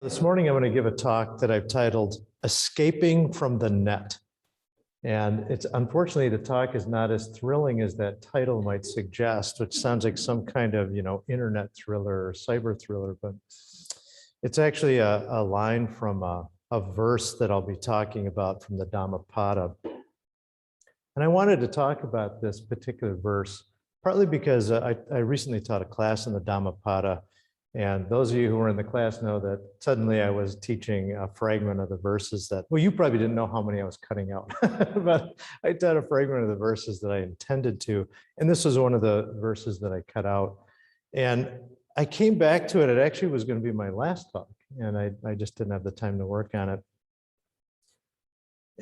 This morning, I'm going to give a talk that I've titled Escaping from the Net. And it's unfortunately, the talk is not as thrilling as that title might suggest, which sounds like some kind of, internet thriller or cyber thriller, but it's actually a line from a verse that I'll be talking about from the Dhammapada. And I wanted to talk about this particular verse, partly because I recently taught a class in the Dhammapada. And those of you who were in the class know that suddenly I was teaching a fragment of the verses that, well, you probably didn't know how many I was cutting out, but I taught a fragment of the verses that I intended to. And this was one of the verses that I cut out. And I came back to it. It actually was going to be my last talk, and I just didn't have the time to work on it.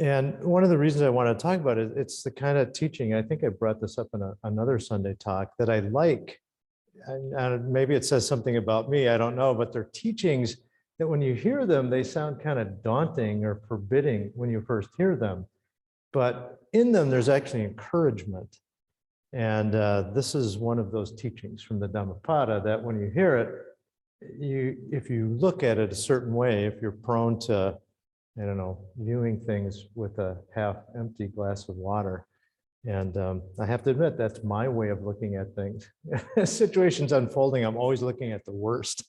And one of the reasons I want to talk about it, it's the kind of teaching, I think I brought this up in another Sunday talk, that I like. And maybe it says something about me, I don't know, but they're teachings that when you hear them, they sound kind of daunting or forbidding when you first hear them. But in them, there's actually encouragement. And this is one of those teachings from the Dhammapada that when you hear it, if you look at it a certain way, if you're prone to, viewing things with a half empty glass of water. And I have to admit, that's my way of looking at things. Situations unfolding, I'm always looking at the worst.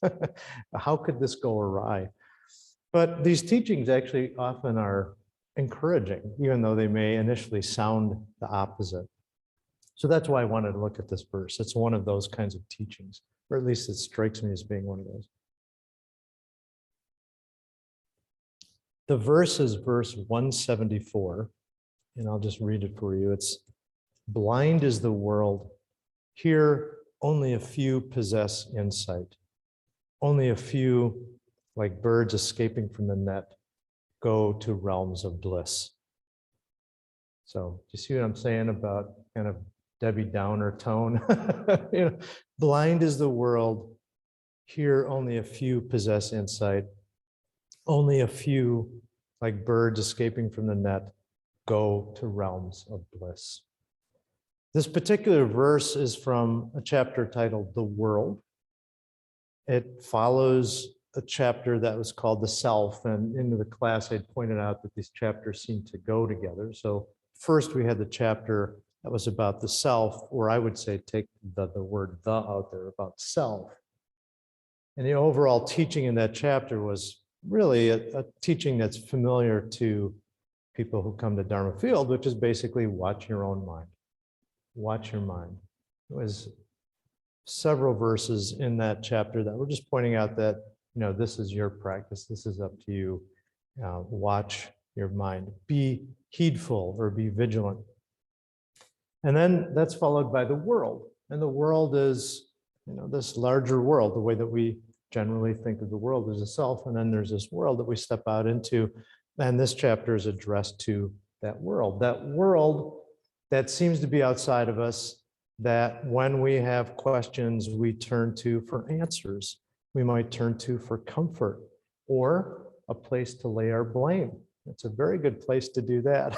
How could this go awry? But these teachings actually often are encouraging, even though they may initially sound the opposite. So that's why I wanted to look at this verse. It's one of those kinds of teachings, or at least it strikes me as being one of those. The verse is verse 174. And I'll just read it for you. It's blind is the world. Here, only a few possess insight. Only a few, like birds escaping from the net, go to realms of bliss. So, do you see what I'm saying about kind of Debbie Downer tone? Blind is the world. Here, only a few possess insight. Only a few, like birds escaping from the net, go to realms of bliss. This particular verse is from a chapter titled The World. It follows a chapter that was called The Self, and in the class I pointed out that these chapters seem to go together. So first we had the chapter that was about the self, or I would say take the word the out there, about self. And the overall teaching in that chapter was really a teaching that's familiar to people who come to Dharma Field, which is basically watch your own mind. Watch your mind. It was several verses in that chapter that were just pointing out that, this is your practice. This is up to you. Watch your mind. Be heedful or be vigilant. And then that's followed by the world. And the world is, this larger world, the way that we generally think of the world as a self. And then there's this world that we step out into. And this chapter is addressed to that world that seems to be outside of us, that when we have questions, we turn to for answers. We might turn to for comfort or a place to lay our blame. It's a very good place to do that.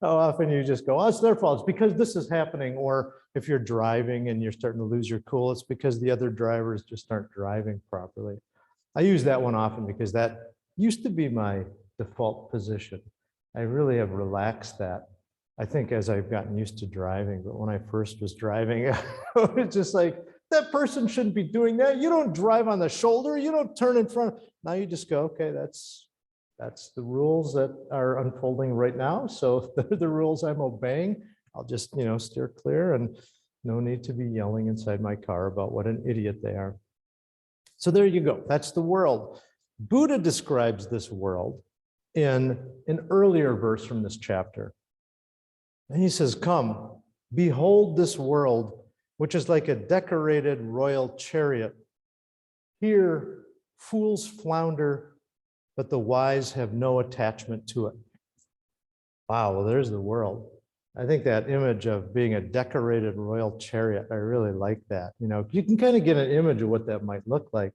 How often you just go, oh, it's their fault. It's because this is happening. Or if you're driving and you're starting to lose your cool, it's because the other drivers just aren't driving properly. I use that one often because that used to be my default position. I really have relaxed that, I think, as I've gotten used to driving. But when I first was driving, it was just like, that person shouldn't be doing that. You don't drive on the shoulder. You don't turn in front. Now you just go, okay, that's the rules that are unfolding right now. So they're the rules I'm obeying. I'll just, steer clear, and no need to be yelling inside my car about what an idiot they are. So there you go. That's the world. Buddha describes this world in an earlier verse from this chapter. And he says, come, behold this world, which is like a decorated royal chariot. Here, fools flounder, but the wise have no attachment to it. Wow, well, there's the world. I think that image of being a decorated royal chariot, I really like that. You can kind of get an image of what that might look like.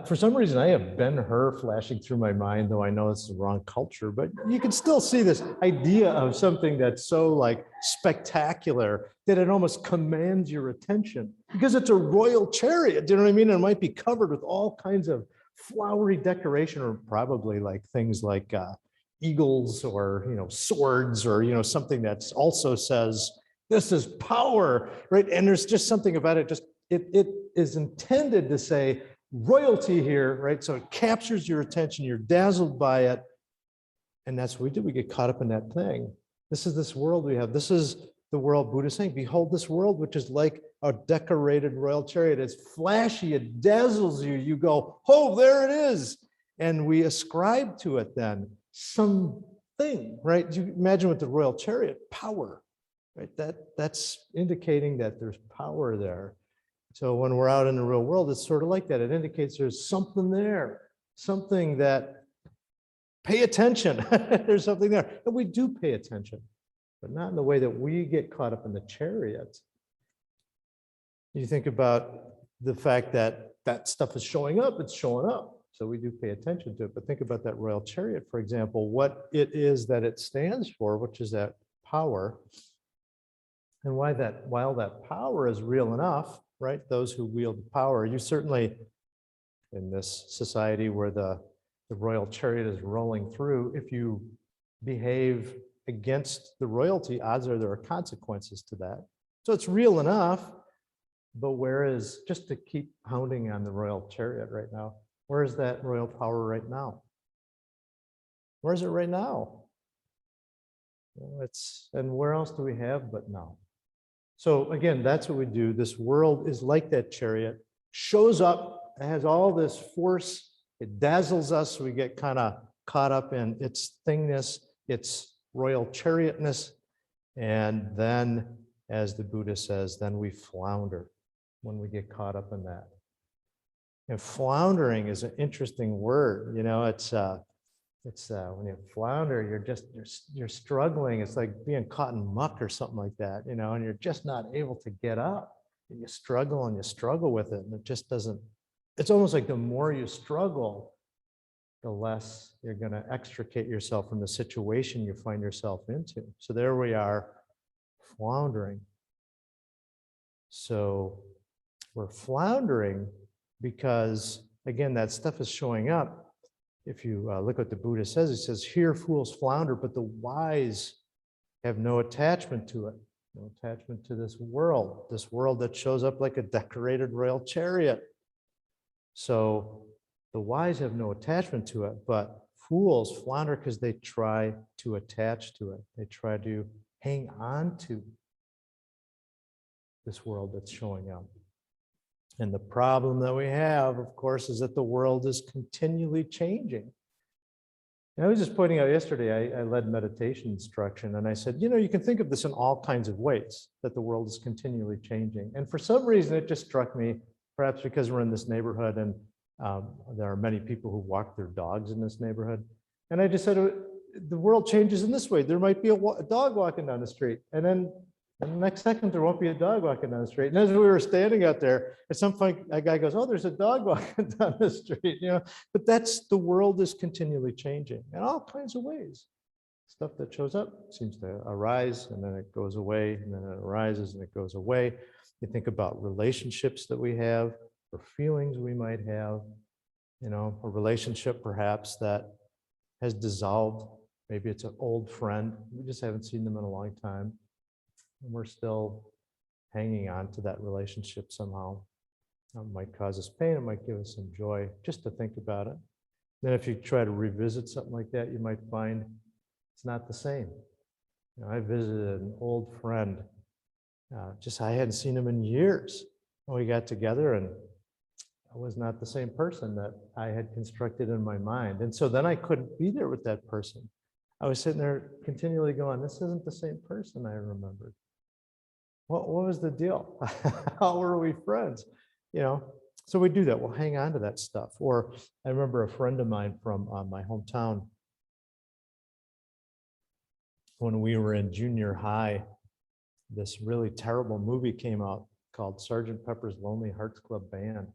For some reason, I have Ben-Hur flashing through my mind, though I know it's the wrong culture, but you can still see this idea of something that's so like spectacular that it almost commands your attention because it's a royal chariot. Do you know what I mean? And it might be covered with all kinds of flowery decoration, or probably like things like eagles or, swords, or, something that's also says, this is power, right? And there's just something about it, it is intended to say royalty here, right? So it captures your attention, you're dazzled by it. And that's what we do. We get caught up in that thing. This world we have. This is the world Buddha is saying, behold this world, which is like a decorated royal chariot. It's flashy, it dazzles you. You go, oh, there it is. And we ascribe to it then something, right? You imagine with the royal chariot, power, right? That's indicating that there's power there. So when we're out in the real world, it's sort of like that. It indicates there's something there, something that, pay attention. There's something there. And we do pay attention, but not in the way that we get caught up in the chariot. You think about the fact that that stuff is showing up, it's showing up. So we do pay attention to it. But think about that royal chariot, for example, what it is that it stands for, which is that power. And while that power is real enough, right? Those who wield power, you certainly, in this society where the royal chariot is rolling through, if you behave against the royalty, odds are there are consequences to that. So it's real enough, but where is, just to keep pounding on the royal chariot right now, where is that royal power right now? Where is it right now? And where else do we have but now? So again, that's what we do. This world is like that chariot, shows up, it has all this force, it dazzles us, we get kind of caught up in its thingness, its royal chariotness, and then, as the Buddha says, then we flounder when we get caught up in that. And floundering is an interesting word, it's when you flounder, you're struggling. It's like being caught in muck or something like that, and you're just not able to get up. And you struggle with it, and it just doesn't. It's almost like the more you struggle, the less you're going to extricate yourself from the situation you find yourself into. So there we are, floundering. So we're floundering because, again, that stuff is showing up. If you look what the Buddha says, he says, here fools flounder, but the wise have no attachment to it, no attachment to this world that shows up like a decorated royal chariot. So the wise have no attachment to it, but fools flounder because they try to attach to it. They try to hang on to this world that's showing up. And the problem that we have, of course, is that the world is continually changing. And I was just pointing out yesterday, I led meditation instruction, and I said, you can think of this in all kinds of ways, that the world is continually changing. And for some reason, it just struck me, perhaps because we're in this neighborhood and there are many people who walk their dogs in this neighborhood. And I just said, the world changes in this way. There might be a dog walking down the street, and then and the next second, there won't be a dog walking down the street. And as we were standing out there, at some point, a guy goes, oh, there's a dog walking down the street, But the world is continually changing in all kinds of ways. Stuff that shows up seems to arise, and then it goes away, and then it arises, and it goes away. You think about relationships that we have, or feelings we might have, a relationship perhaps that has dissolved. Maybe it's an old friend. We just haven't seen them in a long time. And we're still hanging on to that relationship somehow. It might cause us pain, it might give us some joy just to think about it. Then if you try to revisit something like that, you might find it's not the same. I visited an old friend, I hadn't seen him in years. We got together and I was not the same person that I had constructed in my mind. And so then I couldn't be there with that person. I was sitting there continually going, this isn't the same person I remembered. What was the deal? How were we friends? So we do that. We'll hang on to that stuff. Or I remember a friend of mine from my hometown, when we were in junior high, this really terrible movie came out called Sergeant Pepper's Lonely Hearts Club Band.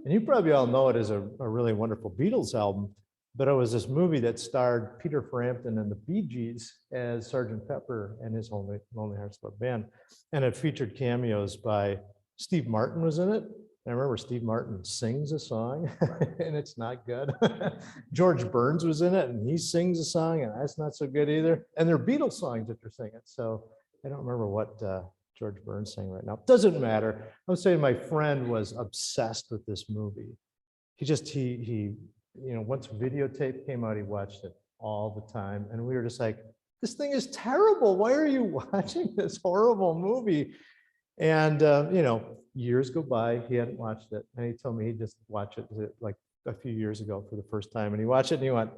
And you probably all know it as a really wonderful Beatles album, but it was this movie that starred Peter Frampton and the Bee Gees as Sergeant Pepper and his Lonely Hearts Club Band. And it featured cameos by Steve Martin was in it. I remember Steve Martin sings a song and it's not good. George Burns was in it and he sings a song and that's not so good either. And they're Beatles songs that they're singing. So I don't remember what George Burns sang right now. Doesn't matter. I was saying my friend was obsessed with this movie. He once videotape came out, he watched it all the time. And we were just like, this thing is terrible. Why are you watching this horrible movie? And, years go by, he hadn't watched it. And he told me he just watched it like a few years ago for the first time. And he watched it and he went,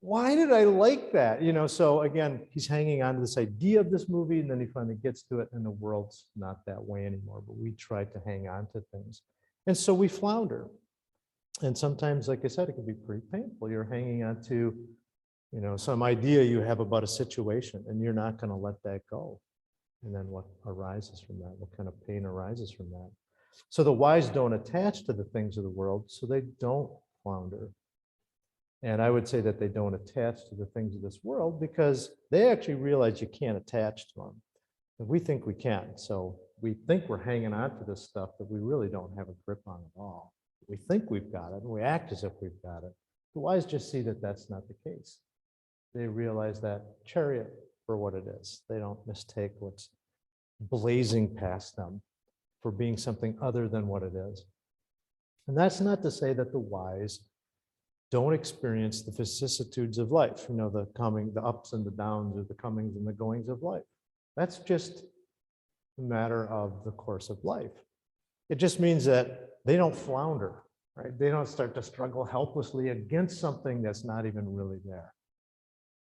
why did I like that? So again, he's hanging on to this idea of this movie and then he finally gets to it and the world's not that way anymore, but we try to hang on to things. And so we flounder. And sometimes, like I said, it can be pretty painful. You're hanging on to, some idea you have about a situation and you're not going to let that go. And then what arises from that? What kind of pain arises from that? So the wise don't attach to the things of the world, so they don't flounder. And I would say that they don't attach to the things of this world because they actually realize you can't attach to them. And we think we can. So we think we're hanging on to this stuff that we really don't have a grip on at all. We think we've got it and we act as if we've got it. The wise just see that that's not the case. They realize that chariot for what it is. They don't mistake what's blazing past them for being something other than what it is. And that's not to say that the wise don't experience the vicissitudes of life, the ups and the downs, or the comings and the goings of life. That's just a matter of the course of life. It just means that they don't flounder, right? They don't start to struggle helplessly against something that's not even really there.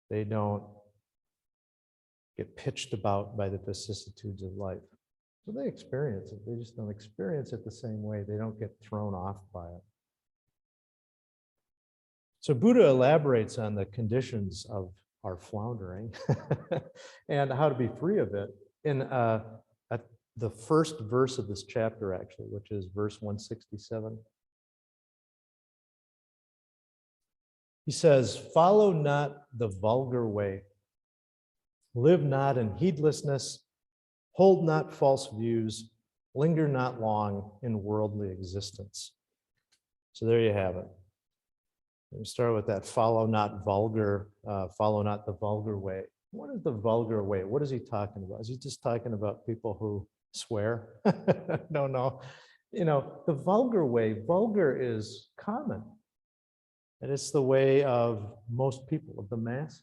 They don't get pitched about by the vicissitudes of life. So they experience it. They just don't experience it the same way. They don't get thrown off by it. So Buddha elaborates on the conditions of our floundering and how to be free of it in the first verse of this chapter, actually, which is verse 167. He says, "Follow not the vulgar way. Live not in heedlessness. Hold not false views. Linger not long in worldly existence." So there you have it. Let me start with that. Follow not the vulgar way. What is the vulgar way? What is he talking about? Is he just talking about people who swear? No. The vulgar way, vulgar is common. And it's the way of most people, of the masses.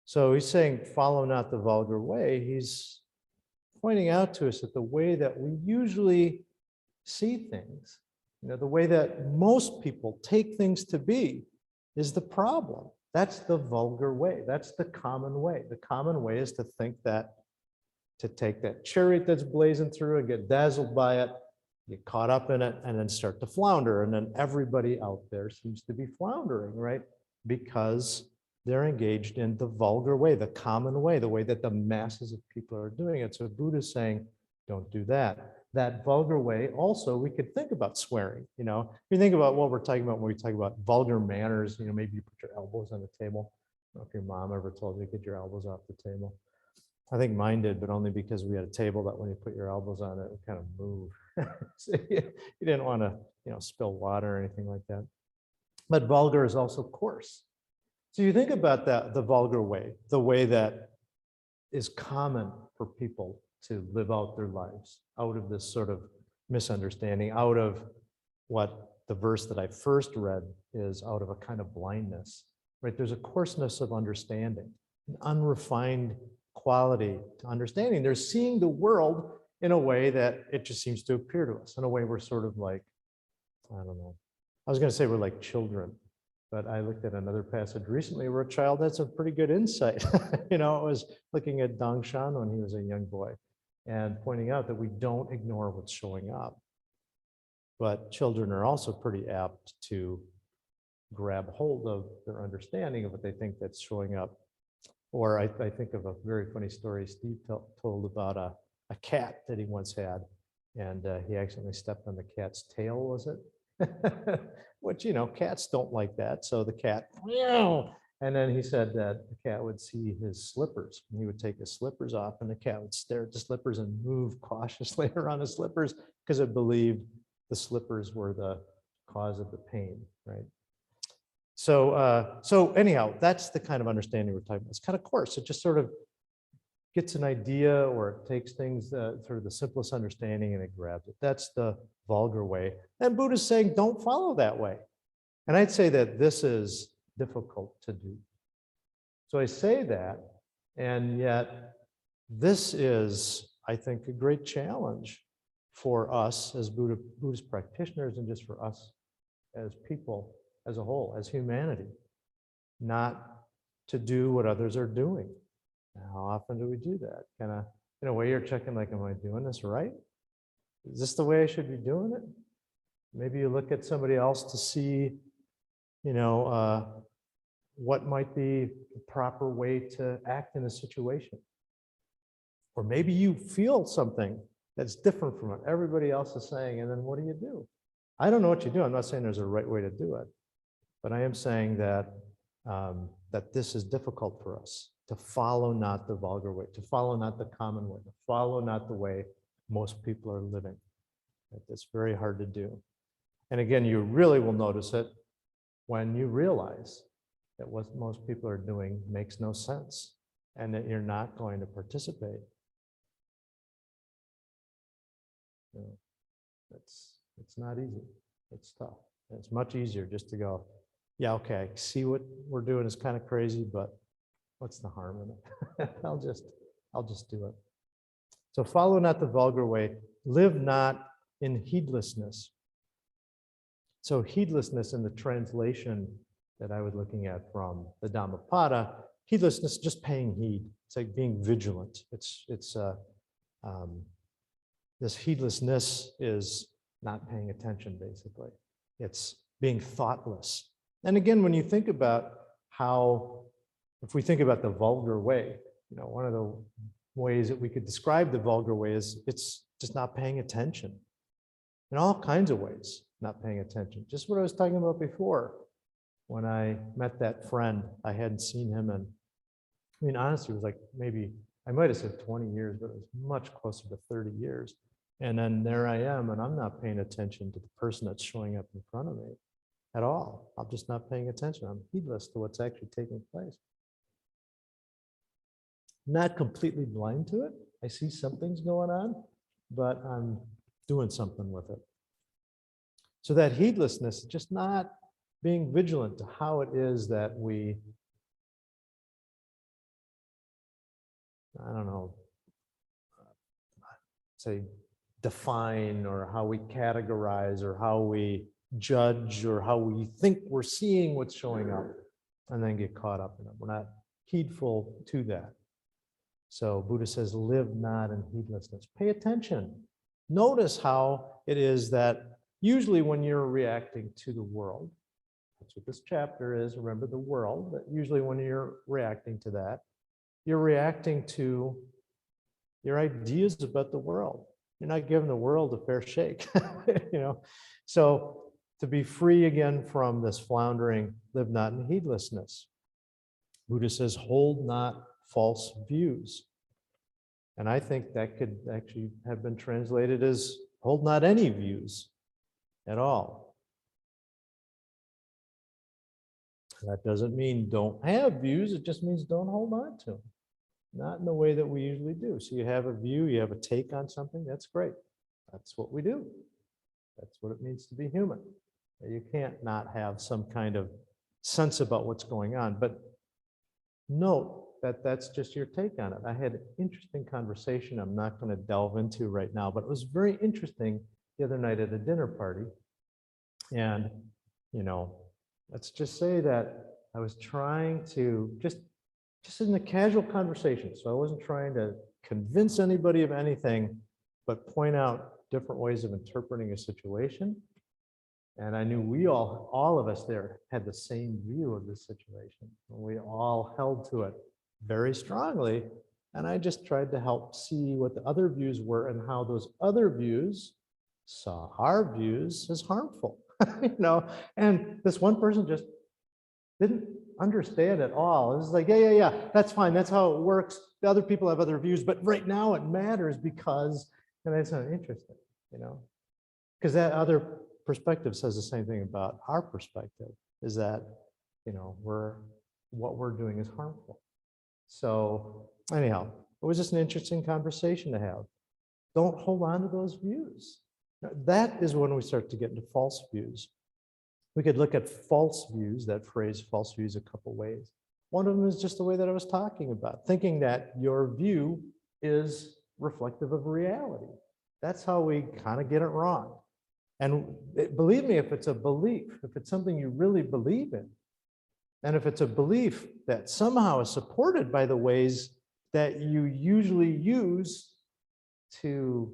So he's saying, follow not the vulgar way. He's pointing out to us that the way that we usually see things, the way that most people take things to be is the problem. That's the vulgar way. That's the common way. The common way is to think that, to take that chariot that's blazing through and get dazzled by it, get caught up in it, and then start to flounder. And then everybody out there seems to be floundering, right? Because they're engaged in the vulgar way, the common way, the way that the masses of people are doing it. So Buddha's saying, don't do that. That vulgar way, also, we could think about swearing. If you think about what we're talking about when we talk about vulgar manners, maybe you put your elbows on the table. I don't know if your mom ever told you to get your elbows off the table. I think mine did, but only because we had a table that when you put your elbows on it, it would kind of move. So you didn't want to, spill water or anything like that. But vulgar is also coarse. So you think about that, the vulgar way, the way that is common for people to live out their lives, out of this sort of misunderstanding, out of what the verse that I first read is, out of a kind of blindness, right? There's a coarseness of understanding, an unrefined quality to understanding. They're seeing the world in a way that it just seems to appear to us, in a way we're sort of like, I don't know. I was going to say we're like children, but I looked at another passage recently where a child had some pretty good insight. It was looking at Dongshan when he was a young boy and pointing out that we don't ignore what's showing up. But children are also pretty apt to grab hold of their understanding of what they think that's showing up. Or I think of a very funny story Steve told about a cat that he once had. and he accidentally stepped on the cat's tail, was it? Which, you know, cats don't like that. So the cat, meow. And then he said that the cat would see his slippers, and he would take his slippers off, and the cat would stare at the slippers and move cautiously around the slippers because it believed the slippers were the cause of the pain, right? So anyhow, that's the kind of understanding we're talking about. It's kind of coarse. It just sort of gets an idea, or it takes things, sort of the simplest understanding, and it grabs it. That's the vulgar way. And Buddha's saying, don't follow that way. And I'd say that this is difficult to do. So I say that, and yet this is, I think, a great challenge for us as Buddhist practitioners, and just for us as people as a whole, as humanity, not to do what others are doing. How often do we do that? Kind of, in a way, you're checking, like, am I doing this right? Is this the way I should be doing it? Maybe you look at somebody else to see, you know, what might be the proper way to act in a situation. Or maybe you feel something that's different from what everybody else is saying, and then what do? I don't know what you do. I'm not saying there's a right way to do it, but I am saying that that this is difficult for us, to follow not the vulgar way, to follow not the common way, to follow not the way most people are living. It's very hard to do. And again, you really will notice it when you realize that what most people are doing makes no sense, and that you're not going to participate. You know, it's not easy. It's tough. It's much easier just to go, yeah, okay, I see what we're doing is kind of crazy, but what's the harm in it? I'll just do it. So follow not the vulgar way, live not in heedlessness. So heedlessness, in the translation that I was looking at from the Dhammapada, heedlessness, just paying heed. It's like being vigilant. This heedlessness is not paying attention, basically. It's being thoughtless. And again, when you think about how, if we think about the vulgar way, you know, one of the ways that we could describe the vulgar way is it's just not paying attention. In all kinds of ways, not paying attention. Just what I was talking about before, when I met that friend. I hadn't seen him in, I mean, honestly, it was like maybe, I might have said 20 years, but it was much closer to 30 years. And then there I am, and I'm not paying attention to the person that's showing up in front of me at all. I'm just not paying attention. I'm heedless to what's actually taking place. Not completely blind to it. I see something's going on, but I'm doing something with it. So that heedlessness, just not being vigilant to how it is that we, I don't know, say, define, or how we categorize, or how we judge, or how we think we're seeing what's showing up, and then get caught up in it. We're not heedful to that. So Buddha says, live not in heedlessness. Pay attention. Notice how it is that usually when you're reacting to the world, that's what this chapter is, remember the world, that usually when you're reacting to that, you're reacting to your ideas about the world. You're not giving the world a fair shake, you know? So to be free again from this floundering, live not in heedlessness. Buddha says, hold not false views. And I think that could actually have been translated as hold not any views at all. That doesn't mean don't have views, it just means don't hold on to them. Not in the way that we usually do. So you have a view, you have a take on something, that's great. That's what we do. That's what it means to be human. You can't not have some kind of sense about what's going on, but note that that's just your take on it. I had an interesting conversation I'm not going to delve into right now, but it was very interesting the other night at a dinner party. And, you know, let's just say that I was trying to just in the casual conversation. So I wasn't trying to convince anybody of anything, but point out different ways of interpreting a situation. And I knew we all of us there had the same view of this situation. And we all held to it very strongly. And I just tried to help see what the other views were and how those other views saw our views as harmful, and this one person just didn't understand at all. It was like, yeah, that's fine. That's how it works. The other people have other views, but right now it matters because, and that's not interesting, because that other perspective says the same thing about our perspective, is that, what we're doing is harmful. So anyhow, it was just an interesting conversation to have. Don't hold on to those views. That is when we start to get into false views. We could look at false views, that phrase false views, a couple ways. One of them is just the way that I was talking about, thinking that your view is reflective of reality. That's how we kind of get it wrong. And believe me, if it's a belief, if it's something you really believe in, and if it's a belief that somehow is supported by the ways that you usually use to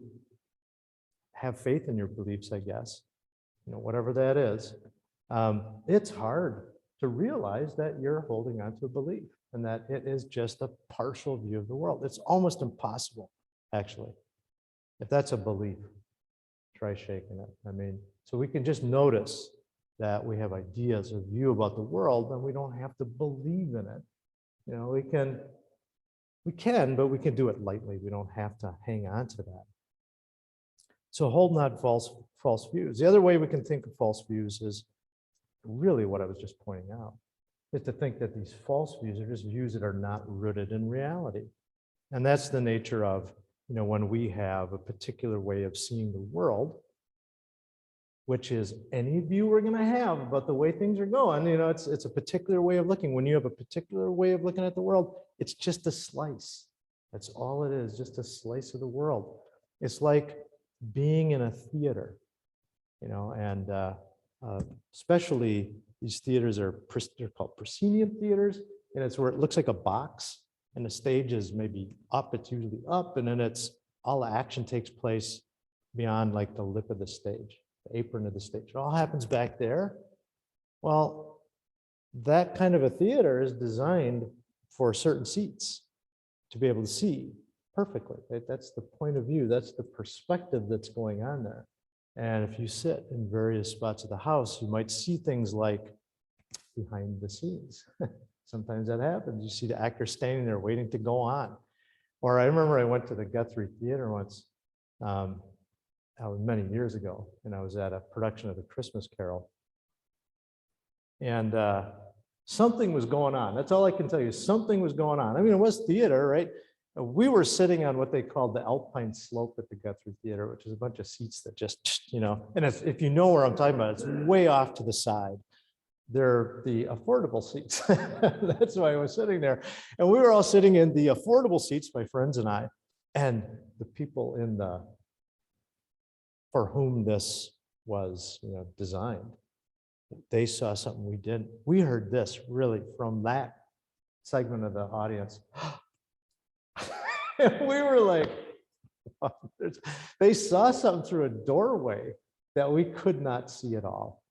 have faith in your beliefs, I guess, whatever that is, it's hard to realize that you're holding on to a belief and that it is just a partial view of the world. It's almost impossible, actually. If that's a belief, try shaking it. So we can just notice that we have ideas or view about the world, and we don't have to believe in it. We can, but we can do it lightly. We don't have to hang on to that. So hold not false views. The other way we can think of false views is really what I was just pointing out, is to think that these false views are just views that are not rooted in reality. And that's the nature of, when we have a particular way of seeing the world, which is any view we're going to have about the way things are going. It's a particular way of looking. When you have a particular way of looking at the world, it's just a slice. That's all it is, just a slice of the world. It's like being in a theater, and especially these theaters they're called proscenium theaters, and it's where it looks like a box, and the stage is maybe up. It's usually up, and then all the action takes place beyond like the lip of the stage, the apron of the stage. It all happens back there. Well, that kind of a theater is designed for certain seats to be able to see perfectly. Right? That's the point of view. That's the perspective that's going on there. And if you sit in various spots of the house, you might see things like behind the scenes. Sometimes that happens. You see the actor standing there waiting to go on. Or I remember I went to the Guthrie Theater once, many years ago, and I was at a production of The Christmas Carol. And something was going on. That's all I can tell you. Something was going on. It was theater, right? We were sitting on what they called the Alpine Slope at the Guthrie Theater, which is a bunch of seats that just, and if you know where I'm talking about, it's way off to the side. They're the affordable seats. That's why I was sitting there. And we were all sitting in the affordable seats, my friends and I, and the people for whom this was, designed, they saw something we didn't. We heard this really from that segment of the audience. We were like, they saw something through a doorway that we could not see at all.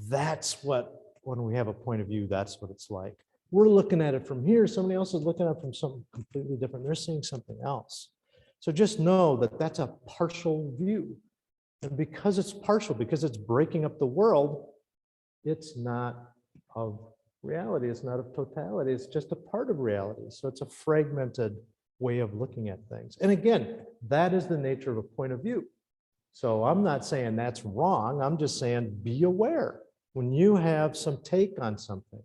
That's when we have a point of view, that's what it's like. We're looking at it from here. Somebody else is looking at it from something completely different. They're seeing something else. So just know that that's a partial view. And because it's partial, because it's breaking up the world, it's not of reality. It's not of totality. It's just a part of reality. So it's a fragmented way of looking at things. And again, that is the nature of a point of view. So I'm not saying that's wrong. I'm just saying be aware when you have some take on something,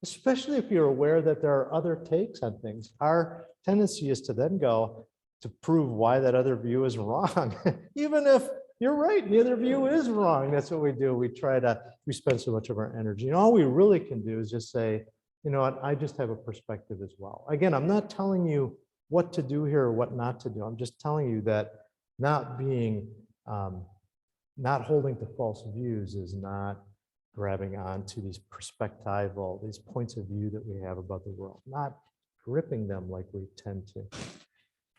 especially if you're aware that there are other takes on things. Our tendency is to then go to prove why that other view is wrong, even if you're right, the other view is wrong. That's what we do. We spend so much of our energy. And all we really can do is just say, you know what, I just have a perspective as well. Again, I'm not telling you what to do here or what not to do. I'm just telling you that not holding to false views is not grabbing onto these perspectival, these points of view that we have about the world, not gripping them like we tend to.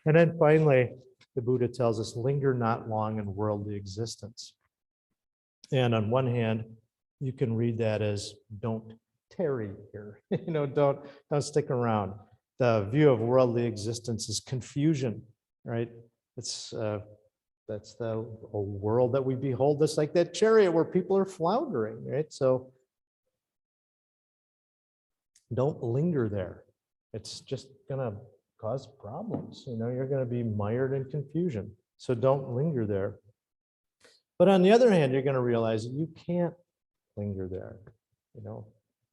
And then finally, the Buddha tells us, linger not long in worldly existence. And on one hand, you can read that as don't tarry here, don't stick around. the view of worldly existence is confusion, right? It's that's the world that we behold. That's like that chariot where people are floundering, right? So don't linger there. It's just gonna cause problems. You're gonna be mired in confusion. So don't linger there. But on the other hand, you're gonna realize that you can't linger there,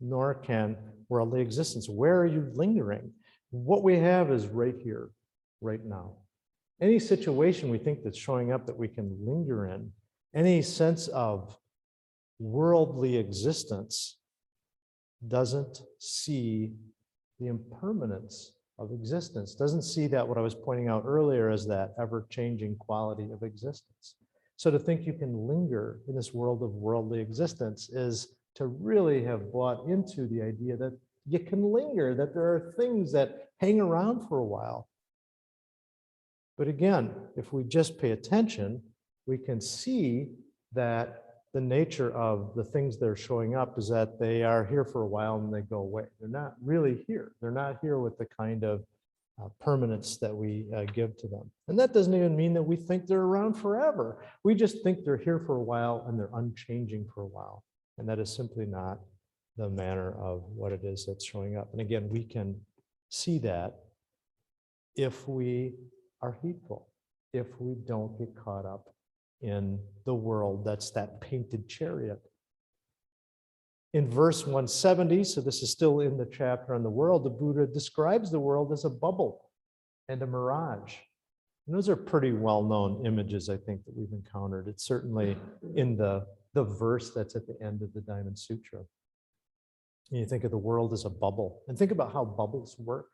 nor can worldly existence. Where are you lingering? What we have is right here, right now. Any situation we think that's showing up that we can linger in, any sense of worldly existence doesn't see the impermanence of existence, doesn't see that what I was pointing out earlier as that ever-changing quality of existence. So to think you can linger in this world of worldly existence is to really have bought into the idea that you can linger, that there are things that hang around for a while. But again, if we just pay attention, we can see that the nature of the things that are showing up is that they are here for a while and they go away. They're not really here. They're not here with the kind of permanence that we give to them. And that doesn't even mean that we think they're around forever. We just think they're here for a while and they're unchanging for a while. And that is simply not the manner of what it is that's showing up. And again, we can see that if we are heedful, if we don't get caught up in the world that's that painted chariot. In verse 170, so this is still in the chapter on the world, the Buddha describes the world as a bubble and a mirage. And those are pretty well-known images, I think, that we've encountered. It's certainly in the verse that's at the end of the Diamond Sutra. And you think of the world as a bubble, and think about how bubbles work.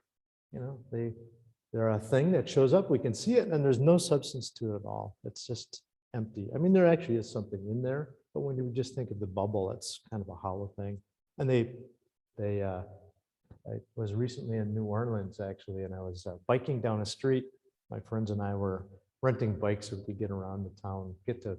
They're a thing that shows up, we can see it, and there's no substance to it at all. It's just empty. I mean, there actually is something in there, but when you just think of the bubble, it's kind of a hollow thing. And I was recently in New Orleans, actually, and I was biking down a street. My friends and I were renting bikes so we could get around the town, get to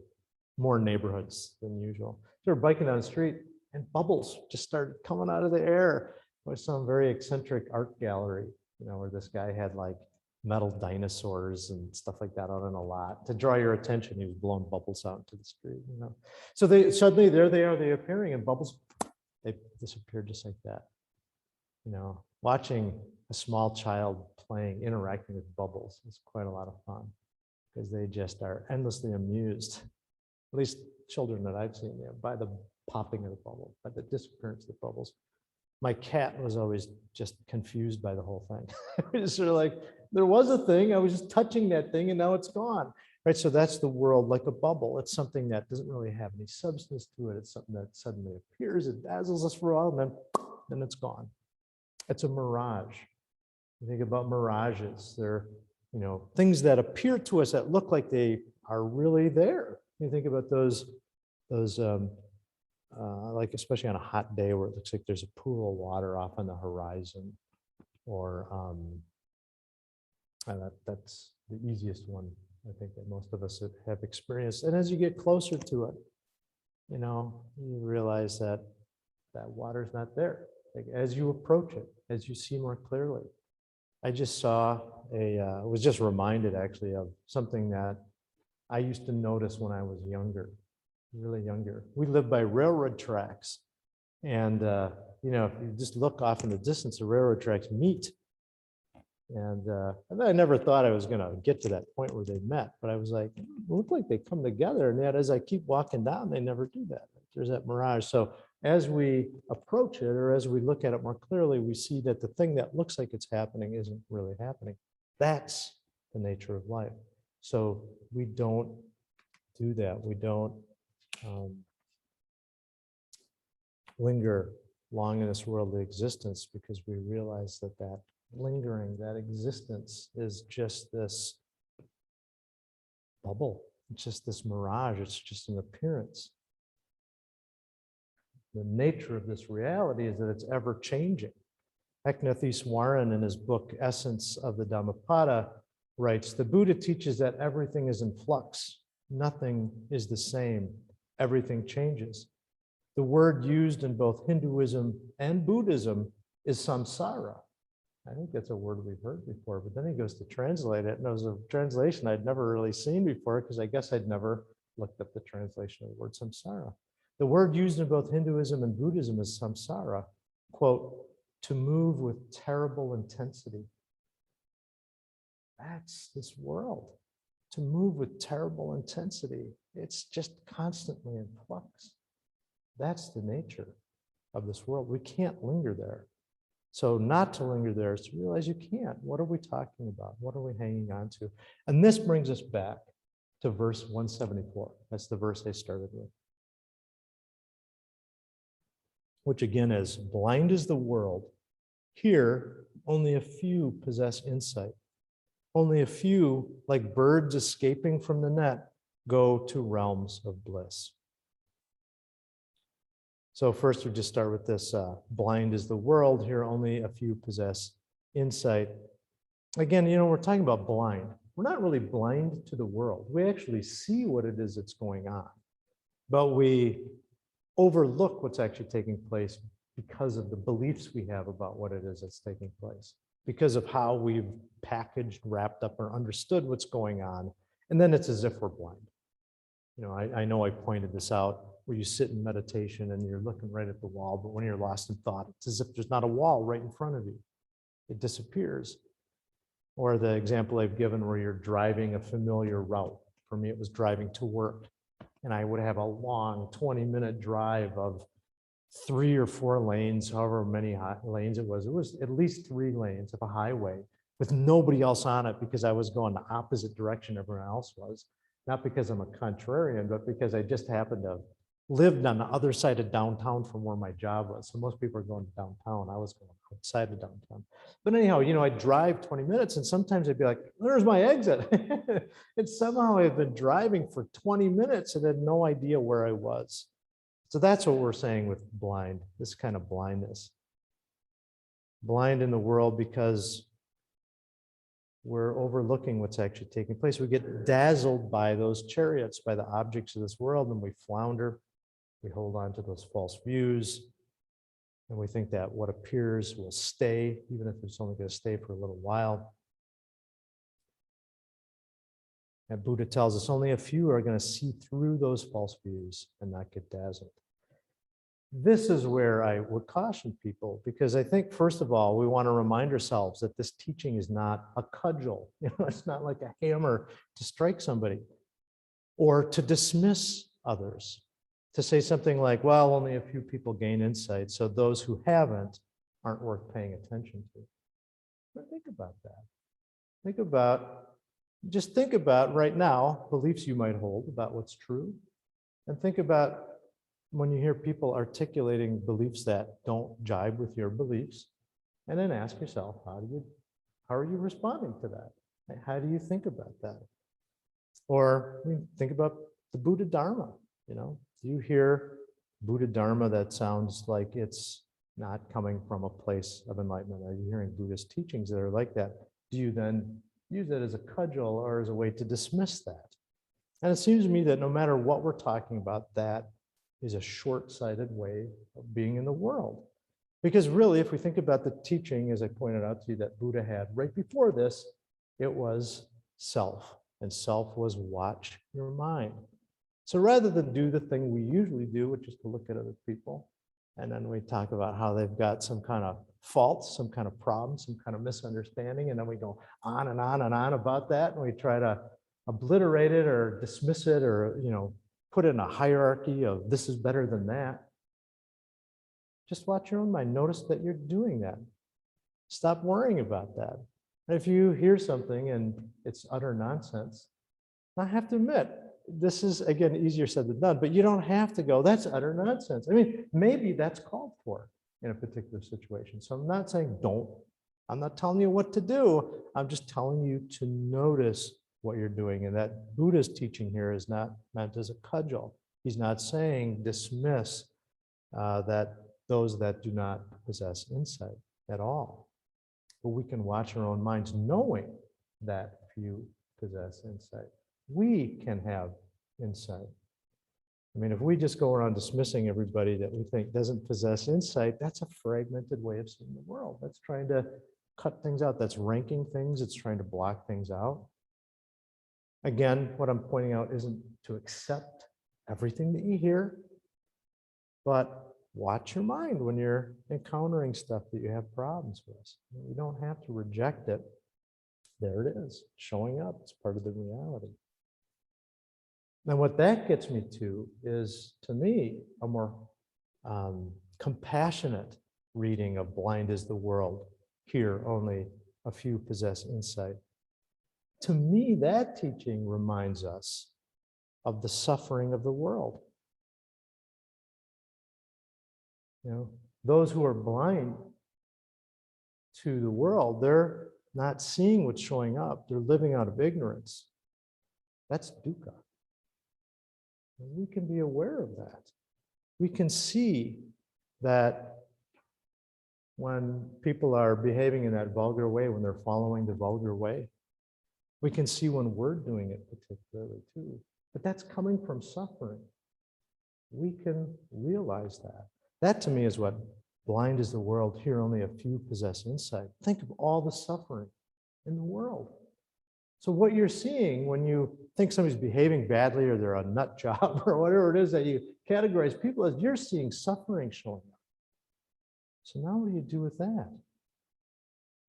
more neighborhoods than usual. So we're biking down the street, and bubbles just started coming out of the air. It was some very eccentric art gallery, where this guy had like metal dinosaurs and stuff like that out on a lot. To draw your attention, he was blowing bubbles out into the street, So they suddenly, there they are, they're appearing, and bubbles, they disappeared just like that. Watching a small child interacting with bubbles is quite a lot of fun, because they just are endlessly amused, at least children that I've seen, by the popping of the bubble, by the disappearance of the bubbles. My cat was always just confused by the whole thing. It was sort of like, there was a thing, I was just touching that thing and now it's gone. Right, so that's the world like a bubble. It's something that doesn't really have any substance to it. It's something that suddenly appears, it dazzles us for a while, and then it's gone. It's a mirage. You think about mirages. They're, things that appear to us that look like they are really there. You think about those like especially on a hot day where it looks like there's a pool of water off on the horizon, or that's the easiest one, I think, that most of us have experienced. And as you get closer to it, you realize that that water's not there. Like as you approach it, as you see more clearly. I just saw was just reminded actually of something that I used to notice when I was younger. Really younger. We lived by railroad tracks, and if you just look off in the distance, the railroad tracks meet. And I never thought I was going to get to that point where they met, but I was like, it looked like they come together, and yet as I keep walking down, they never do that. There's that mirage. So as we approach it, or as we look at it more clearly, we see that the thing that looks like it's happening isn't really happening. That's the nature of life. So we don't do that. We don't linger long in this worldly existence, because we realize that that lingering, that existence is just this bubble. It's just this mirage. It's just an appearance. The nature of this reality is that it's ever changing. Eknatheswaran, in his book Essence of the Dhammapada, writes, the Buddha teaches that everything is in flux. Nothing is the same. Everything changes. The word used in both Hinduism and Buddhism is samsara. I think that's a word we've heard before, but then he goes to translate it, and it was a translation I'd never really seen before because I guess I'd never looked up the translation of the word samsara. The word used in both Hinduism and Buddhism is samsara, quote, to move with terrible intensity. That's this world, to move with terrible intensity. It's just constantly in flux. That's the nature of this world. We can't linger there. So not to linger there is to realize you can't. What are we talking about? What are we hanging on to? And this brings us back to verse 174. That's the verse I started with. Which again is, blind is the world. Here, only a few possess insight. Only a few, like birds escaping from the net, go to realms of bliss. So first we just start with this, blind is the world. Here only a few possess insight. Again, we're talking about blind. We're not really blind to the world. We actually see what it is that's going on, but we overlook what's actually taking place because of the beliefs we have about what it is that's taking place, because of how we've packaged, wrapped up, or understood what's going on. And then it's as if we're blind. I know I pointed this out, where you sit in meditation and you're looking right at the wall, but when you're lost in thought, it's as if there's not a wall right in front of you. It disappears. Or the example I've given where you're driving a familiar route. For me, it was driving to work. And I would have a long 20-minute drive of 3 or 4 lanes, however many lanes it was. It was at least 3 lanes of a highway with nobody else on it because I was going the opposite direction everyone else was. Not because I'm a contrarian, but because I just happened to lived on the other side of downtown from where my job was. So most people are going to downtown. I was going outside of downtown. But anyhow, I'd drive 20 minutes and sometimes I'd be like, there's my exit. And somehow I've been driving for 20 minutes and had no idea where I was. So that's what we're saying with blind, this kind of blindness. Blind in the world because we're overlooking what's actually taking place. We get dazzled by those chariots, by the objects of this world, and we flounder. We hold on to those false views, and we think that what appears will stay, even if it's only going to stay for a little while. And Buddha tells us only a few are going to see through those false views and not get dazzled. This is where I would caution people, because I think, first of all, we want to remind ourselves that this teaching is not a cudgel. It's not like a hammer to strike somebody or to dismiss others, to say something like, well, only a few people gain insight, so those who haven't aren't worth paying attention to. But think about that. Just think about right now, beliefs you might hold about what's true, and think about when you hear people articulating beliefs that don't jibe with your beliefs, and then ask yourself, how are you responding to that? How do you think about that? Or think about the Buddha Dharma. Do you hear Buddha Dharma that sounds like it's not coming from a place of enlightenment? Are you hearing Buddhist teachings that are like that? Do you then use it as a cudgel or as a way to dismiss that? And it seems to me that no matter what we're talking about, that is a short-sighted way of being in the world. Because really, if we think about the teaching, as I pointed out to you, that Buddha had right before this, it was self. And self was watch your mind. So rather than do the thing we usually do, which is to look at other people, and then we talk about how they've got some kind of fault, some kind of problem, some kind of misunderstanding, and then we go on and on and on about that, and we try to obliterate it or dismiss it or, put it in a hierarchy of this is better than that. Just watch your own mind. Notice that you're doing that. Stop worrying about that. And if you hear something and it's utter nonsense, I have to admit, this is, again, easier said than done, but you don't have to go, that's utter nonsense. I mean, maybe that's called for in a particular situation. So I'm not saying don't. I'm not telling you what to do. I'm just telling you to notice what you're doing. And that Buddha's teaching here is not meant as a cudgel. He's not saying dismiss that those that do not possess insight at all. But we can watch our own minds knowing that few possess insight. We can have insight. I mean, if we just go around dismissing everybody that we think doesn't possess insight, that's a fragmented way of seeing the world. That's trying to cut things out, that's ranking things, it's trying to block things out. Again, what I'm pointing out isn't to accept everything that you hear, but watch your mind when you're encountering stuff that you have problems with. You don't have to reject it. There it is, showing up. It's part of the reality. And what that gets me to is, to me, a more compassionate reading of Blind is the World. Here, only a few possess insight. To me, that teaching reminds us of the suffering of the world. You know, those who are blind to the world, they're not seeing what's showing up. They're living out of ignorance. That's dukkha. And we can be aware of that. We can see that when people are behaving in that vulgar way, when they're following the vulgar way, we can see when we're doing it particularly too. But that's coming from suffering. We can realize that. That to me is what blind is the world. Here only a few possess insight. Think of all the suffering in the world. So what you're seeing when you think somebody's behaving badly or they're a nut job or whatever it is that you categorize people as, you're seeing suffering showing up. So now what do you do with that?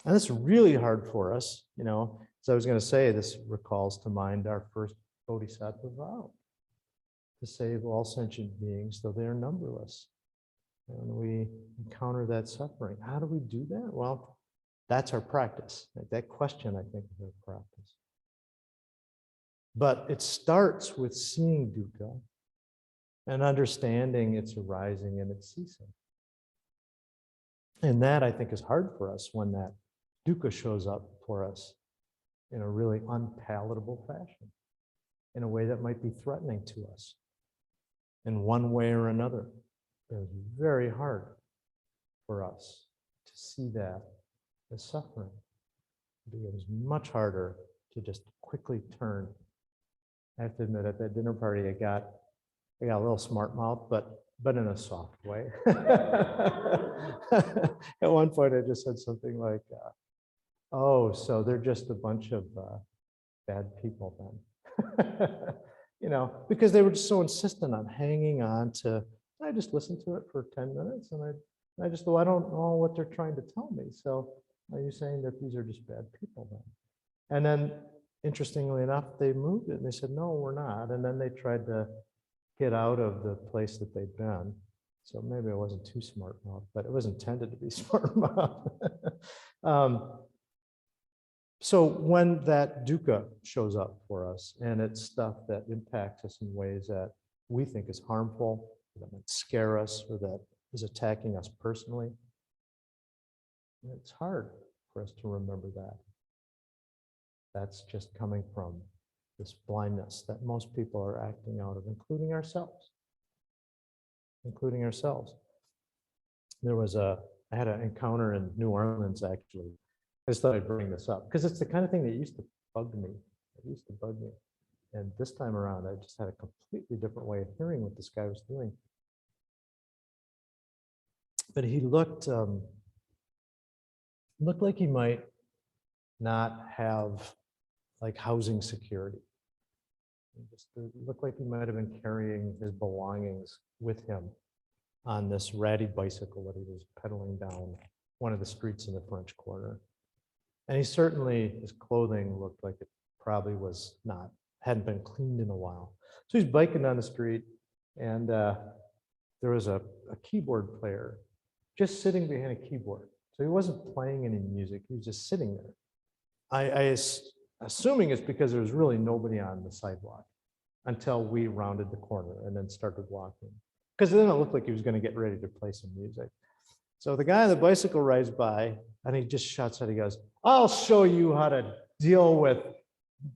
And it's really hard for us, you know. So I was going to say, this recalls to mind our first Bodhisattva vow, to save all sentient beings, though they are numberless. And we encounter that suffering. How do we do that? Well, that's our practice. That question, I think, is our practice. But it starts with seeing dukkha and understanding its arising and its ceasing. And that, I think, is hard for us when that dukkha shows up for us in a really unpalatable fashion, in a way that might be threatening to us in one way or another. It's very hard for us to see that as suffering. It becomes much harder to just quickly turn. I have to admit, at that dinner party, I got a little smart mouth, but in a soft way. At one point, I just said something like, "Oh, so they're just a bunch of bad people then," you know, because they were just so insistent on hanging on to. I just listened to it for 10 minutes, and I just thought, I don't know what they're trying to tell me. So, are you saying that these are just bad people then? And then, interestingly enough, they moved it, and they said, "No, we're not." And then they tried to get out of the place that they'd been. So maybe I wasn't too smart mouth, but it was intended to be smart mouth. So when that dukkha shows up for us, and it's stuff that impacts us in ways that we think is harmful, that might scare us, or that is attacking us personally, it's hard for us to remember that. That's just coming from this blindness that most people are acting out of, including ourselves. I had an encounter in New Orleans, actually. I just thought I'd bring this up because it's the kind of thing that used to bug me. And this time around, I just had a completely different way of hearing what this guy was doing. But he looked like he might not have like housing security. It looked like he might have been carrying his belongings with him on this ratty bicycle that he was pedaling down one of the streets in the French Quarter. And his clothing looked like it probably hadn't been cleaned in a while. So he's biking down the street, and there was a keyboard player just sitting behind a keyboard. So he wasn't playing any music, he was just sitting there. Assuming it's because there was really nobody on the sidewalk until we rounded the corner and then started walking. Because then it looked like he was going to get ready to play some music. So the guy on the bicycle rides by, and he just shouts out, he goes, "I'll show you how to deal with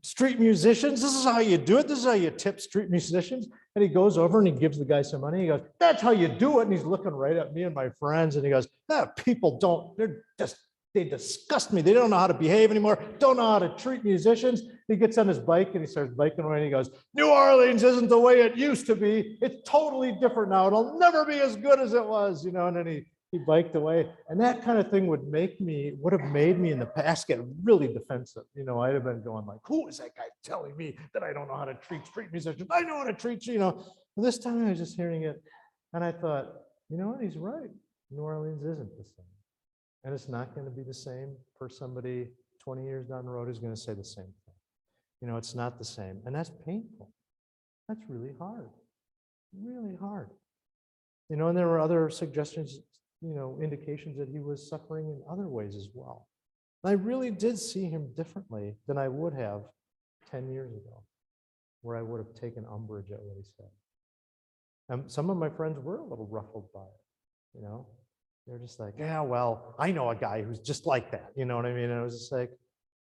street musicians. This is how you do it. This is how you tip street musicians." And he goes over and he gives the guy some money. He goes, "That's how you do it." And he's looking right at me and my friends, and he goes, "People they disgust me. They don't know how to behave anymore, don't know how to treat musicians." He gets on his bike and he starts biking away, and he goes, "New Orleans isn't the way it used to be. It's totally different now. It'll never be as good as it was," you know. And then he he biked away. And that kind of thing would have made me in the past get really defensive. I'd have been going like, who is that guy telling me that I don't know how to treat street musicians? I know how to treat, This time I was just hearing it. And I thought, you know what, he's right. New Orleans isn't the same. And it's not going to be the same for somebody 20 years down the road who's going to say the same thing. It's not the same. And that's painful. That's really hard. Really hard. And there were other suggestions, indications that he was suffering in other ways as well. And I really did see him differently than I would have 10 years ago, where I would have taken umbrage at what he said. And some of my friends were a little ruffled by it, They're just like, yeah, well, I know a guy who's just like that, you know what I mean? And I was just like,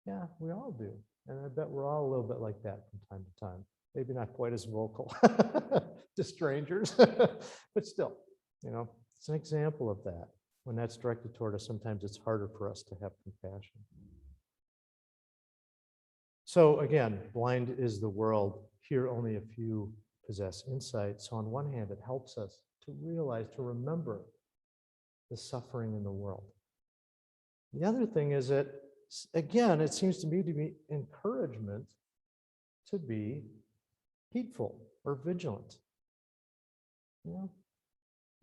yeah, we all do. And I bet we're all a little bit like that from time to time. Maybe not quite as vocal to strangers, but still, it's an example of that. When that's directed toward us, sometimes it's harder for us to have compassion. So again, blind is the world. Here only a few possess insight. So on one hand, it helps us to realize, to remember the suffering in the world. The other thing is that, again, it seems to me to be encouragement to be heedful or vigilant.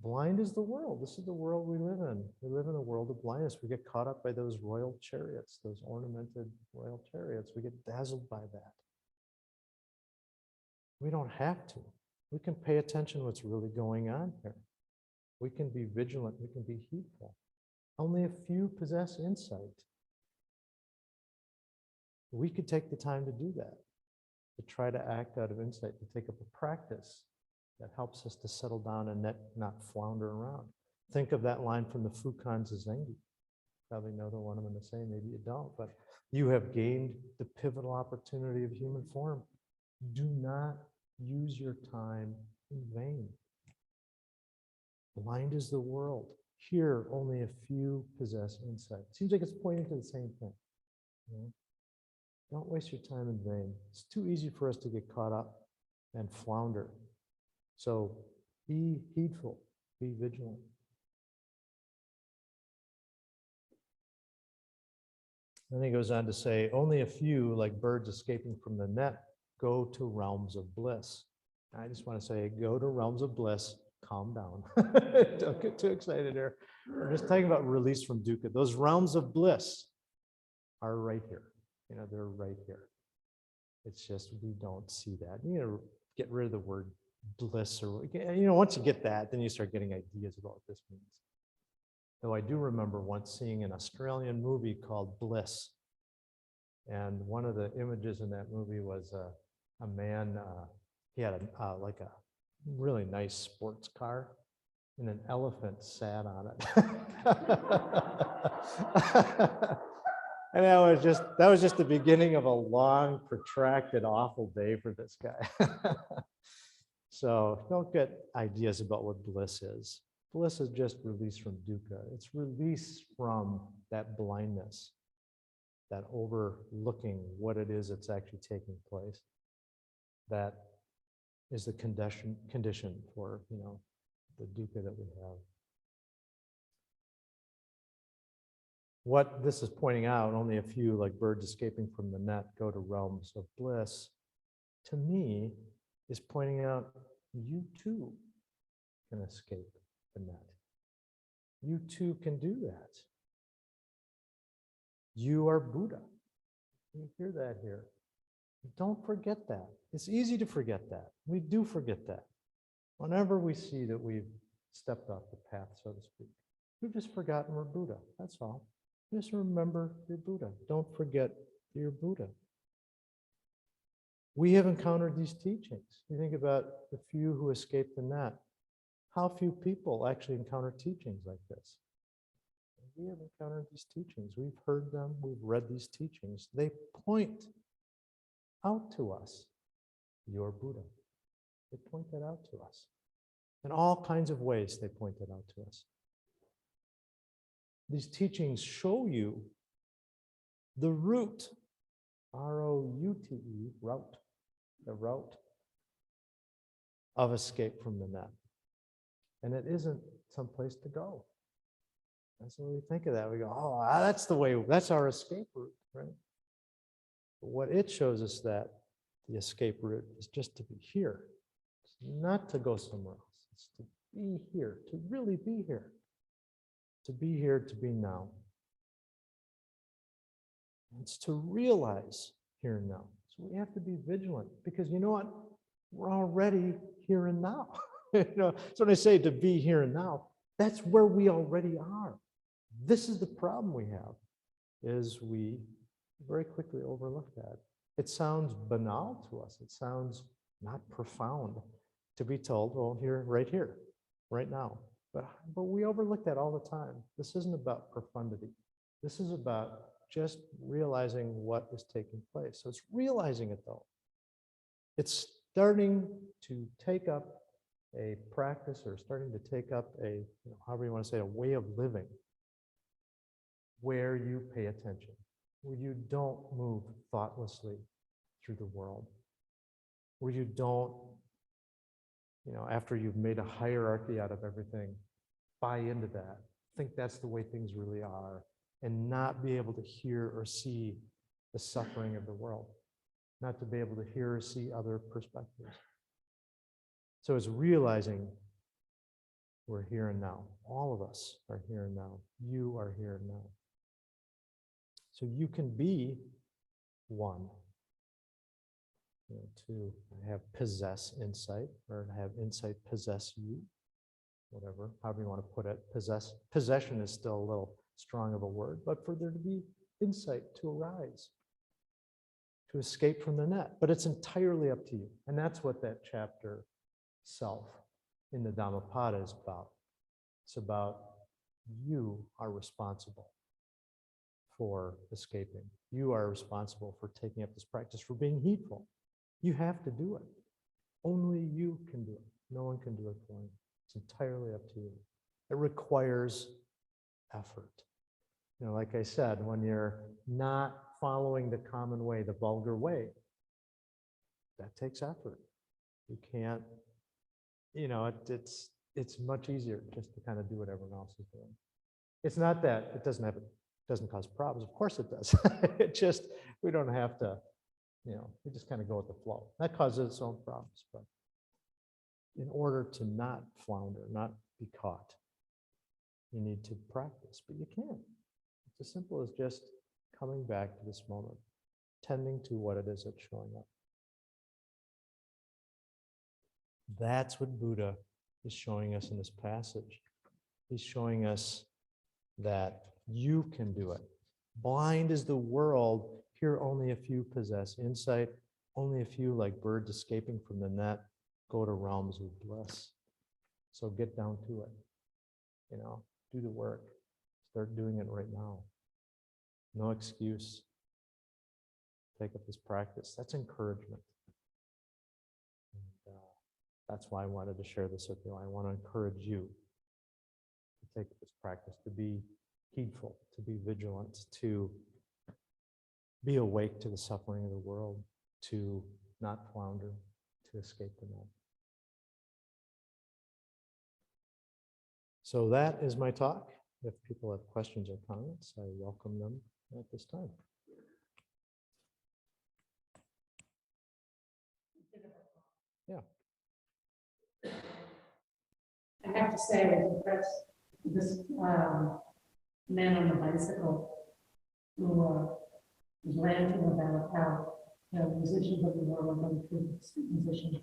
Blind is the world. This is the world we live in. We live in a world of blindness. We get caught up by those royal chariots, those ornamented royal chariots. We get dazzled by that. We don't have to. We can pay attention to what's really going on here. We can be vigilant. We can be heedful. Only a few possess insight. We could take the time to do that, to try to act out of insight, to take up a practice that helps us to settle down and not flounder around. Think of that line from the Fukan Zazengi. Probably know the one I'm going to say, maybe you don't, but you have gained the pivotal opportunity of human form. Do not use your time in vain. Blind is the world. Here, only a few possess insight. Seems like it's pointing to the same thing. Don't waste your time in vain. It's too easy for us to get caught up and flounder. So be heedful, be vigilant. Then he goes on to say, only a few, like birds escaping from the net, go to realms of bliss. I just want to say, go to realms of bliss, calm down. Don't get too excited here. We're just talking about release from dukkha. Those realms of bliss are right here. They're right here. It's just we don't see that. Get rid of the word bliss, or once you get that, then you start getting ideas about what this means. Though I do remember once seeing an Australian movie called Bliss, and one of the images in that movie was a man. He had like a really nice sports car, and an elephant sat on it. And that was just the beginning of a long, protracted, awful day for this guy. So don't get ideas about what bliss is. Bliss is just release from dukkha. It's release from that blindness, that overlooking what it is that's actually taking place. That is the condition for the dukkha that we have. What this is pointing out, only a few, like birds escaping from the net, go to realms of bliss, to me, is pointing out you too can escape the net. You too can do that. You are Buddha. You hear that here. Don't forget that. It's easy to forget that. We do forget that. Whenever we see that we've stepped off the path, so to speak, we've just forgotten we're Buddha. That's all. Just remember you're Buddha. Don't forget you're Buddha. We have encountered these teachings. You think about the few who escaped the net. How few people actually encounter teachings like this? We have encountered these teachings. We've heard them. We've read these teachings. They point out to us, you're Buddha. They point that out to us. In all kinds of ways, they point that out to us. These teachings show you the route, R-O-U-T-E, route, the route of escape from the net. And it isn't someplace to go. That's when we think of that. We go, oh, that's the way, that's our escape route, right? But what it shows us that the escape route is just to be here. It's not to go somewhere else. It's to be here, to really be here. To be here, to be now. It's to realize here and now. So we have to be vigilant because you know what? We're already here and now. So when I say to be here and now, that's where we already are. This is the problem we have, is we very quickly overlook that. It sounds banal to us. It sounds not profound to be told, well, here, right now. But we overlook that all the time. This isn't about profundity. This is about just realizing what is taking place. So it's realizing it though. It's starting to take up a practice or starting to take up a, however you want to say, a way of living where you pay attention, where you don't move thoughtlessly through the world, where you don't, after you've made a hierarchy out of everything, buy into that, think that's the way things really are, and not be able to hear or see the suffering of the world, not to be able to hear or see other perspectives. So it's realizing we're here and now. All of us are here and now. You are here and now. So you can be one. To have possess insight, or to have insight possess you, whatever, however you want to put it. Possession is still a little strong of a word, but for there to be insight to arise, to escape from the net. But it's entirely up to you. And that's what that chapter self in the Dhammapada is about. It's about you are responsible for escaping. You are responsible for taking up this practice, for being heedful. You have to do it. Only you can do it. No one can do it for you. It's entirely up to you. It requires effort. Like I said, when you're not following the common way, the vulgar way, that takes effort. You can't, it's much easier just to kind of do what everyone else is doing. It's not that it doesn't cause problems. Of course it does. It just, we don't have to, we just kind of go with the flow. That causes its own problems, but in order to not flounder, not be caught, you need to practice, but you can't. It's as simple as just coming back to this moment, tending to what it is that's showing up. That's what Buddha is showing us in this passage. He's showing us that you can do it. Blind is the world. Here only a few possess insight. Only a few, like birds escaping from the net, go to realms of bliss. So get down to it. Do the work. Start doing it right now. No excuse. Take up this practice. That's encouragement. And that's why I wanted to share this with you. I want to encourage you to take up this practice, to be heedful, to be vigilant, to be awake to the suffering of the world, to not flounder, to escape the net. So that is my talk. If people have questions or comments, I welcome them at this time. Yeah. I have to say, I was impressed with this man on the bicycle who was ranting about how musicians of the world are going to musicians.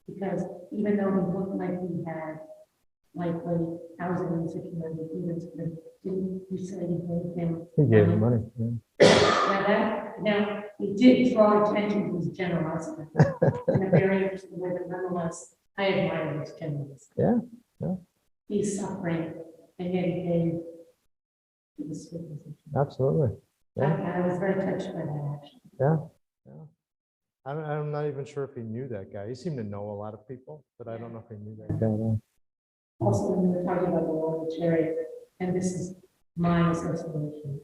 Because even though he looked like he had likely housing insecurity, didn't you say he gave him? He gave him money. Yeah. Now, he did draw attention to his generosity in a very interesting way, but nonetheless, I admire his generosity. Yeah. He's suffering, and yet he gave to the students. Absolutely. Yeah. I was very touched by that, actually. Yeah. I'm not even sure if he knew that guy. He seemed to know a lot of people, but I don't know if he knew that guy. Also, when we were talking about the Royal Chariot, and this is my association,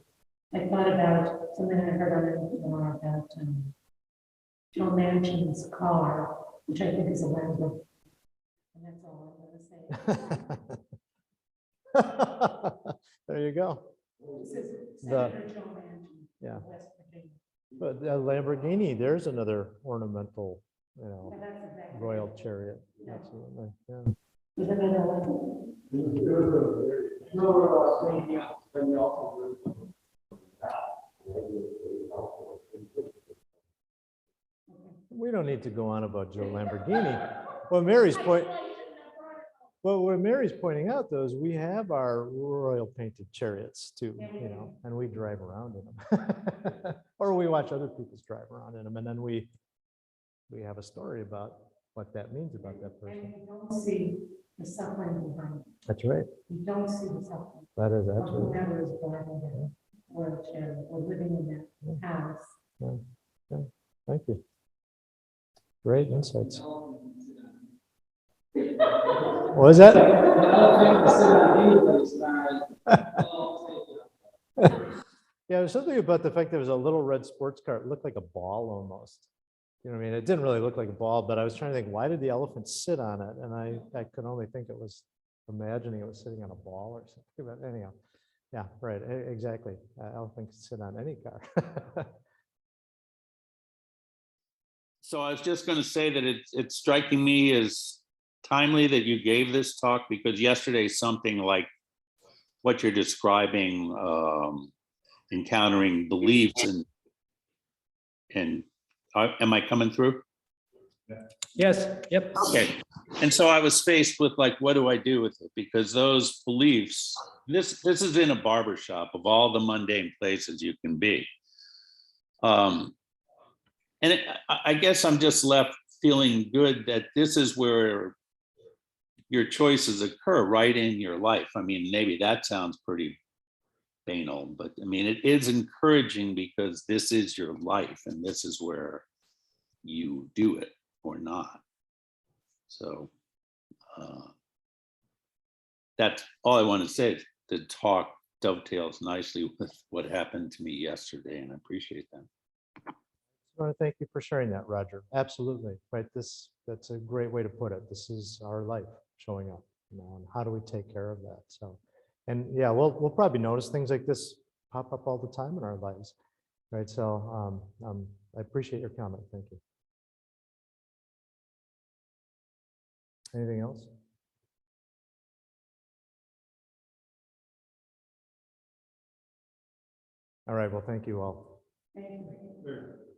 I thought about something I heard on NPR about Joe Manchin's car, which I think is a Lambo. And that's all I'm going to say. There you go. This is The- Senator Joe Manchin, Yeah. West Virginia. But the Lamborghini, there's another ornamental, And that's exactly. royal chariot. Yeah. Absolutely. Yeah. Is it another one? We don't need to go on about Joe Lamborghini. Well, Mary's point. Well, what Mary's pointing out though is we have our royal painted chariots too, and we drive around in them. Or we watch other people's drive around in them, and then we have a story about what that means about that And person. you don't see the suffering behind it. That's right. You don't see the suffering. That is Of absolutely. whoever is driving that wheelchair or living in that house. Thank you. Great insights. What was that? Yeah, there's something about the fact there was a little red sports car. It looked like a ball almost. You know what I mean? It didn't really look like a ball, but I was trying to think, why did the elephant sit on it? And I could only think it was imagining it was sitting on a ball or something. But anyhow, yeah, right, exactly. Elephants sit on any car. So I was just going to say that it's striking me as timely that you gave this talk, because yesterday something like what you're describing, encountering beliefs and am I coming through? Yes, yep. Okay. And so I was faced with like, what do I do with it? Because those beliefs, this is in a barbershop of all the mundane places you can be. And I guess I'm just left feeling good that this is where your choices occur, right in your life. I mean, maybe that sounds pretty banal, but I mean, it is encouraging because this is your life and this is where you do it or not. So that's all I want to say. The talk dovetails nicely with what happened to me yesterday, and I appreciate that. I want to thank you for sharing that, Roger. Absolutely, right? That's a great way to put it. This is our life showing up, and how do we take care of that? So, and yeah, we'll probably notice things like this pop up all the time in our lives, right? So, I appreciate your comment. Thank you. Anything else? All right. Well, thank you all. Thank you.